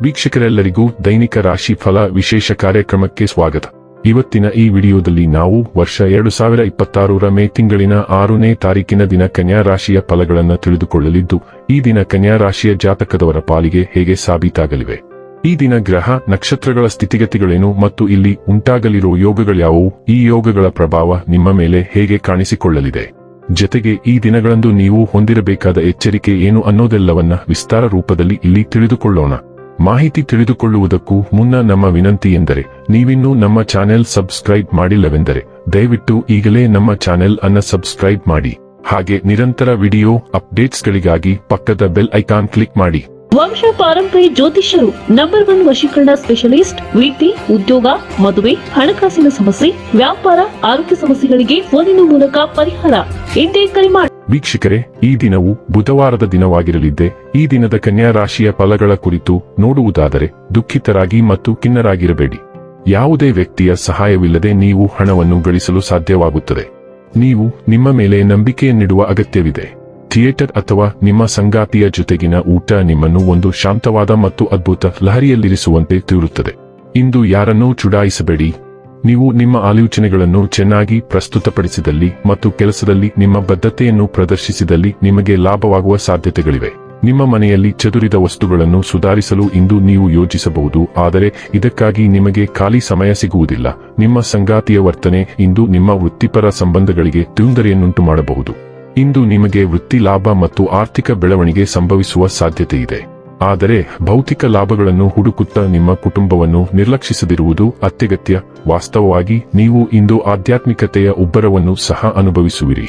ವೀಕ್ಷಕರೆಲ್ಲರಿಗೂ ದೈನಿಕ ರಾಶಿ ಫಲ ವಿಶೇಷ ಕಾರ್ಯಕ್ರಮಕ್ಕೆ ಸ್ವಾಗತ. ಇವತ್ತಿನ ಈ ವಿಡಿಯೋದಲ್ಲಿ ನಾವು ವರ್ಷ 2026ರ ಮೇ ತಿಂಗಳಿನ 6ನೇ ತಾರೀಕಿನ ದಿನ ಕನ್ಯಾ ರಾಶಿಯ ಫಲಗಳನ್ನು ತಿಳಿದುಕೊಳ್ಳಲಿದ್ದು, ಈ ದಿನ ಕನ್ಯಾ ರಾಶಿಯ ಜಾತಕದವರ ಪಾಲಿಗೆ ಹೇಗೆ ಸಾಬೀತಾಗಲಿವೆ, ಈ ದಿನ ಗ್ರಹ ನಕ್ಷತ್ರಗಳ ಸ್ಥಿತಿಗತಿಗಳೇನು ಮತ್ತು ಇಲ್ಲಿ ಉಂಟಾಗಲಿರುವ ಯೋಗಗಳ್ಯಾವುವು, ಈ ಯೋಗಗಳ ಪ್ರಭಾವ ನಿಮ್ಮ ಮೇಲೆ ಹೇಗೆ ಕಾಣಿಸಿಕೊಳ್ಳಲಿದೆ, ಜೊತೆಗೆ ಈ ದಿನಗಳಂದು ನೀವು ಹೊಂದಿರಬೇಕಾದ ಎಚ್ಚರಿಕೆ ಏನು ಅನ್ನೋದೆಲ್ಲವನ್ನ ವಿಸ್ತಾರ ರೂಪದಲ್ಲಿ ಇಲ್ಲಿ ತಿಳಿದುಕೊಳ್ಳೋಣ. ಮಾಹಿತಿ ತಿಳಿದುಕೊಳ್ಳುವುದಕ್ಕೂ ಮುನ್ನ ನಮ್ಮ ವಿನಂತಿ ಎಂದರೆ, ನೀವಿನ್ನೂ ನಮ್ಮ ಚಾನೆಲ್ ಸಬ್ಸ್ಕ್ರೈಬ್ ಮಾಡಿಲ್ಲವೆಂದರೆ ದಯವಿಟ್ಟು ಈಗಲೇ ನಮ್ಮ ಚಾನೆಲ್ ಅನ್ನು ಸಬ್ಸ್ಕ್ರೈಬ್ ಮಾಡಿ. ಹಾಗೆ ನಿರಂತರ ವಿಡಿಯೋ ಅಪ್ಡೇಟ್ಸ್ಗಳಿಗಾಗಿ ಪಕ್ಕದ ಬೆಲ್ ಐಕಾನ್ ಕ್ಲಿಕ್ ಮಾಡಿ. ವಂಶ ಪಾರಂಪರ್ಯ ಜ್ಯೋತಿಷ್ಯರು ನಂಬರ್ 1 ವಶೀಕರಣ ಸ್ಪೆಷಲಿಸ್ಟ್. ವಿದ್ಯೆ, ಉದ್ಯೋಗ, ಮದುವೆ, ಹಣಕಾಸಿನ ಸಮಸ್ಯೆ, ವ್ಯಾಪಾರ, ಆರೋಗ್ಯ ಸಮಸ್ಯೆಗಳಿಗೆ ಫೋನಿನ ಮೂಲಕ ಪರಿಹಾರ. ಇಂದೇ ಕರೆ ಮಾಡಿ. ವೀಕ್ಷಕರೇ, ಈ ದಿನವು ಬುಧವಾರದ ದಿನವಾಗಿರಲಿದ್ದೆ. ಈ ದಿನದ ಕನ್ಯಾ ರಾಶಿಯ ಫಲಗಳ ಕುರಿತು ನೋಡುವುದಾದರೆ, ದುಃಖಿತರಾಗಿ ಮತ್ತು ಖಿನ್ನರಾಗಿರಬೇಡಿ. ಯಾವುದೇ ವ್ಯಕ್ತಿಯ ಸಹಾಯವಿಲ್ಲದೆ ನೀವು ಹಣವನ್ನು ಗಳಿಸಲು ಸಾಧ್ಯವಾಗುತ್ತದೆ. ನೀವು ನಿಮ್ಮ ಮೇಲೆ ನಂಬಿಕೆಯನ್ನಿಡುವ ಅಗತ್ಯವಿದೆ. ಥಿಯೇಟರ್ ಅಥವಾ ನಿಮ್ಮ ಸಂಗಾತಿಯ ಜೊತೆಗಿನ ಊಟ ನಿಮ್ಮನ್ನು ಒಂದು ಶಾಂತವಾದ ಮತ್ತು ಅದ್ಭುತ ಲಹರಿಯಲ್ಲಿರಿಸುವಂತೆ ತೋರುತ್ತದೆ. ಇಂದು ಯಾರನ್ನೂ ಚುಡಾಯಿಸಬೇಡಿ. ನೀವು ನಿಮ್ಮ ಆಲೋಚನೆಗಳನ್ನು ಚೆನ್ನಾಗಿ ಪ್ರಸ್ತುತಪಡಿಸಿದಲ್ಲಿ ಮತ್ತು ಕೆಲಸದಲ್ಲಿ ನಿಮ್ಮ ಬದ್ಧತೆಯನ್ನು ಪ್ರದರ್ಶಿಸಿದಲ್ಲಿ ನಿಮಗೆ ಲಾಭವಾಗುವ ಸಾಧ್ಯತೆಗಳಿವೆ. ನಿಮ್ಮ ಮನೆಯಲ್ಲಿ ಚದುರಿದ ವಸ್ತುಗಳನ್ನು ಸುಧಾರಿಸಲು ಇಂದು ನೀವು ಯೋಜಿಸಬಹುದು, ಆದರೆ ಇದಕ್ಕಾಗಿ ನಿಮಗೆ ಖಾಲಿ ಸಮಯ ಸಿಗುವುದಿಲ್ಲ. ನಿಮ್ಮ ಸಂಗಾತಿಯ ವರ್ತನೆ ಇಂದು ನಿಮ್ಮ ವೃತ್ತಿಪರ ಸಂಬಂಧಗಳಿಗೆ ತೊಂದರೆಯನ್ನುಂಟು ಮಾಡಬಹುದು. ಇಂದು ನಿಮಗೆ ವೃತ್ತಿ ಲಾಭ ಮತ್ತು ಆರ್ಥಿಕ ಬೆಳವಣಿಗೆ ಸಂಭವಿಸುವ ಸಾಧ್ಯತೆಯಿದೆ. ಆದರೆ ಭೌತಿಕ ಲಾಭಗಳನ್ನು ಹುಡುಕುತ್ತಾ ನಿಮ್ಮ ಕುಟುಂಬವನ್ನು ನಿರ್ಲಕ್ಷಿಸದಿರುವುದು ಅತ್ಯಗತ್ಯ. ವಾಸ್ತವವಾಗಿ ನೀವು ಇಂದು ಆಧ್ಯಾತ್ಮಿಕತೆಯ ಉಬ್ಬರವನ್ನು ಸಹ ಅನುಭವಿಸುವಿರಿ.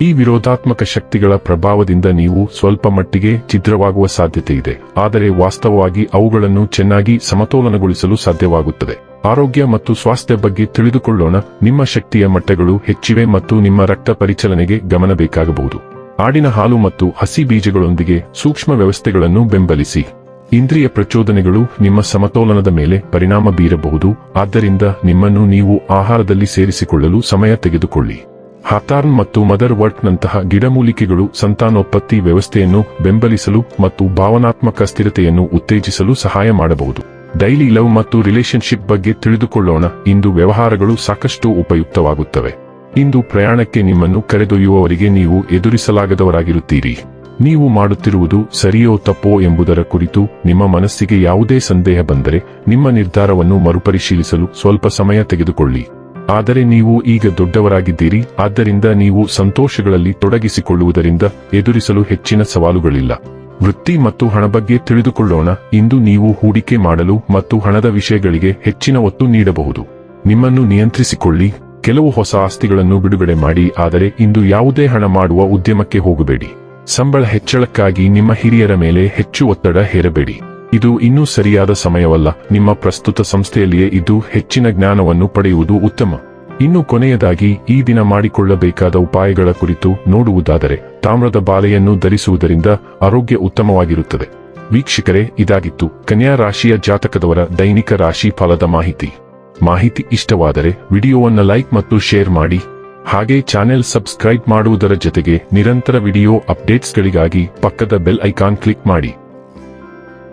ಈ ವಿರೋಧಾತ್ಮಕ ಶಕ್ತಿಗಳ ಪ್ರಭಾವದಿಂದ ನೀವು ಸ್ವಲ್ಪ ಮಟ್ಟಿಗೆ ಛಿದ್ರವಾಗುವ ಸಾಧ್ಯತೆಯಿದೆ, ಆದರೆ ವಾಸ್ತವವಾಗಿ ಅವುಗಳನ್ನು ಚೆನ್ನಾಗಿ ಸಮತೋಲನಗೊಳಿಸಲು ಸಾಧ್ಯವಾಗುತ್ತದೆ. ಆರೋಗ್ಯ ಮತ್ತು ಸ್ವಾಸ್ಥ್ಯ ಬಗ್ಗೆ ತಿಳಿದುಕೊಳ್ಳೋಣ. ನಿಮ್ಮ ಶಕ್ತಿಯ ಮಟ್ಟಗಳು ಹೆಚ್ಚಿವೆ ಮತ್ತು ನಿಮ್ಮ ರಕ್ತ ಪರಿಚಲನೆಗೆ ಗಮನ ಬೇಕಾಗಬಹುದು. ಆಡಿನ ಹಾಲು ಮತ್ತು ಹಸಿ ಬೀಜಗಳೊಂದಿಗೆ ಸೂಕ್ಷ್ಮ ವ್ಯವಸ್ಥೆಗಳನ್ನು ಬೆಂಬಲಿಸಿ. ಇಂದ್ರಿಯ ಪ್ರಚೋದನೆಗಳು ನಿಮ್ಮ ಸಮತೋಲನದ ಮೇಲೆ ಪರಿಣಾಮ ಬೀರಬಹುದು, ಆದ್ದರಿಂದ ನಿಮ್ಮನ್ನು ನೀವು ಆಹಾರದಲ್ಲಿ ಸೇರಿಸಿಕೊಳ್ಳಲು ಸಮಯ ತೆಗೆದುಕೊಳ್ಳಿ. ಹಾಥಾರ್ನ್ ಮತ್ತು ಮದರ್ ವರ್ಟ್ನಂತಹ ಗಿಡಮೂಲಿಕೆಗಳು ಸಂತಾನೋತ್ಪತ್ತಿ ವ್ಯವಸ್ಥೆಯನ್ನು ಬೆಂಬಲಿಸಲು ಮತ್ತು ಭಾವನಾತ್ಮಕ ಸ್ಥಿರತೆಯನ್ನು ಉತ್ತೇಜಿಸಲು ಸಹಾಯ ಮಾಡಬಹುದು. ಡೈಲಿ ಲವ್ ಮತ್ತು ರಿಲೇಶನ್ಶಿಪ್ ಬಗ್ಗೆ ತಿಳಿದುಕೊಳ್ಳೋಣ. ಇಂದು ವ್ಯವಹಾರಗಳು ಸಾಕಷ್ಟು ಉಪಯುಕ್ತವಾಗುತ್ತವೆ. ಇಂದು ಪ್ರಯಾಣಕ್ಕೆ ನಿಮ್ಮನ್ನು ಕರೆದೊಯ್ಯುವವರಿಗೆ ನೀವು ಎದುರಿಸಲಾಗದವರಾಗಿರುತ್ತೀರಿ. ನೀವು ಮಾಡುತ್ತಿರುವುದು ಸರಿಯೋ ತಪ್ಪೋ ಎಂಬುದರ ಕುರಿತು ನಿಮ್ಮ ಮನಸ್ಸಿಗೆ ಯಾವುದೇ ಸಂದೇಹ ಬಂದರೆ ನಿಮ್ಮ ನಿರ್ಧಾರವನ್ನು ಮರುಪರಿಶೀಲಿಸಲು ಸ್ವಲ್ಪ ಸಮಯ ತೆಗೆದುಕೊಳ್ಳಿ. ಆದರೆ ನೀವು ಈಗ ದೊಡ್ಡವರಾಗಿದ್ದೀರಿ, ಆದ್ದರಿಂದ ನೀವು ಸಂತೋಷಗಳಲ್ಲಿ ತೊಡಗಿಸಿಕೊಳ್ಳುವುದರಿಂದ ಎದುರಿಸಲು ಹೆಚ್ಚಿನ ಸವಾಲುಗಳಿಲ್ಲ. ವೃತ್ತಿ ಮತ್ತು ಹಣ ಬಗ್ಗೆ ತಿಳಿದುಕೊಳ್ಳೋಣ. ಇಂದು ನೀವು ಹೂಡಿಕೆ ಮಾಡಲು ಮತ್ತು ಹಣದ ವಿಷಯಗಳಿಗೆ ಹೆಚ್ಚಿನ ಒತ್ತು ನೀಡಬಹುದು. ನಿಮ್ಮನ್ನು ನಿಯಂತ್ರಿಸಿಕೊಳ್ಳಿ. ಕೆಲವು ಹೊಸ ಆಸ್ತಿಗಳನ್ನು ಬಿಡುಗಡೆ ಮಾಡಿ, ಆದರೆ ಇಂದು ಯಾವುದೇ ಹಣ ಮಾಡುವ ಉದ್ಯಮಕ್ಕೆ ಹೋಗಬೇಡಿ. ಸಂಬಳ ಹೆಚ್ಚಳಕ್ಕಾಗಿ ನಿಮ್ಮ ಹಿರಿಯರ ಮೇಲೆ ಹೆಚ್ಚು ಒತ್ತಡ ಹೇರಬೇಡಿ. ಇದು ಇನ್ನೂ ಸರಿಯಾದ ಸಮಯವಲ್ಲ. ನಿಮ್ಮ ಪ್ರಸ್ತುತ ಸಂಸ್ಥೆಯಲ್ಲಿಯೇ ಇದ್ದು ಹೆಚ್ಚಿನ ಜ್ಞಾನವನ್ನು ಪಡೆಯುವುದು ಉತ್ತಮ. ಇನ್ನು ಕೊನೆಯದಾಗಿ ಈ ದಿನ ಮಾಡಿಕೊಳ್ಳಬೇಕಾದ ಉಪಾಯಗಳ ಕುರಿತು ನೋಡುವುದಾದರೆ, ತಾಮ್ರದ ಬಾಲೆಯನ್ನು ಧರಿಸುವುದರಿಂದ ಆರೋಗ್ಯ ಉತ್ತಮವಾಗಿರುತ್ತದೆ. ವೀಕ್ಷಕರೇ, ಇದಾಗಿತ್ತು ಕನ್ಯಾ ರಾಶಿಯ ಜಾತಕದವರ ದೈನಿಕ ರಾಶಿ ಫಲದ ಮಾಹಿತಿ ಇಷ್ಟವಾದರೆ ವಿಡಿಯೋವನ್ನು ಲೈಕ್ ಮತ್ತು ಶೇರ್ ಮಾಡಿ. ಹಾಗೆ ಚಾನೆಲ್ ಸಬ್ಸ್ಕ್ರೈಬ್ ಮಾಡುವುದರ ಜೊತೆಗೆ ನಿರಂತರ ವಿಡಿಯೋ ಅಪ್ಡೇಟ್ಸ್ಗಳಿಗಾಗಿ ಪಕ್ಕದ ಬೆಲ್ ಐಕಾನ್ ಕ್ಲಿಕ್ ಮಾಡಿ.